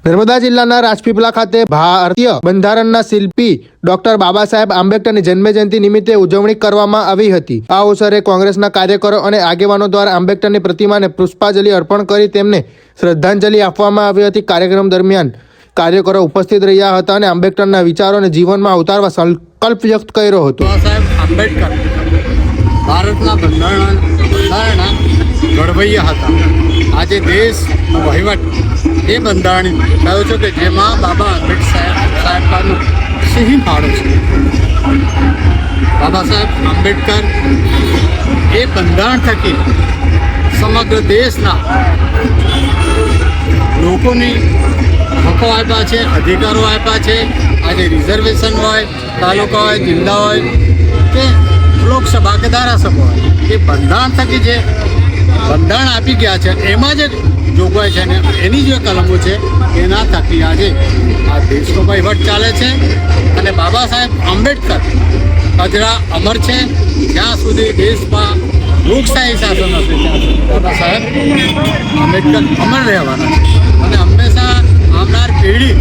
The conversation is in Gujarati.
નર્મદા જિલ્લાના રાજપીપળા ખાતે ભારતીય બંધારણના શિલ્પી ડોક્ટર બાબા સાહેબ આંબેડકરની જન્મજયંતિ નિમિત્તે ઉજવણી કરવામાં આવી હતી। આ અવસરે કોંગ્રેસના કાર્યકરો અને આગેવાનો દ્વારા આંબેડકરની પ્રતિમાને પુષ્પાંજલિ અર્પણ કરી તેમને શ્રદ્ધાંજલિ આપવામાં આવી હતી। કાર્યક્રમ દરમિયાન કાર્યકરો ઉપસ્થિત રહ્યા હતા અને આંબેડકરના વિચારોને જીવનમાં ઉતારવા સંકલ્પ વ્યક્ત કર્યો હતો। સાહેબ આંબેડકર ભારતના બંધારણના ઘડવૈયા હતા। આજે દેશ વહીવટ એ બંધારણ થયો છે કે જેમાં બાબા સાહેબનો સિંહ ફાળો છે। બાબા સાહેબ આંબેડકર એ બંધારણ થકી સમગ્ર દેશના લોકોની હકો આપ્યા છે, અધિકારો આપ્યા છે। આજે રિઝર્વેશન હોય, તાલુકા હોય, જિલ્લા હોય કે લોકસભા કે ધારાસભા હોય, એ બંધારણ થકી જે બંધારણ આપી ગયા છે એમાં જે જોગવાઈ છે ને એની જે કલમો છે એના થકી આજે આ દેશનો વહીવટ ચાલે છે। અને બાબા સાહેબ આંબેડકર અજરા અમર છે। જ્યાં સુધી દેશમાં લોકશાહી શાસન હશે ત્યાં સુધી બાબા સાહેબ આંબેડકર અમર રહેવાના છે અને હંમેશા આવનાર પેઢી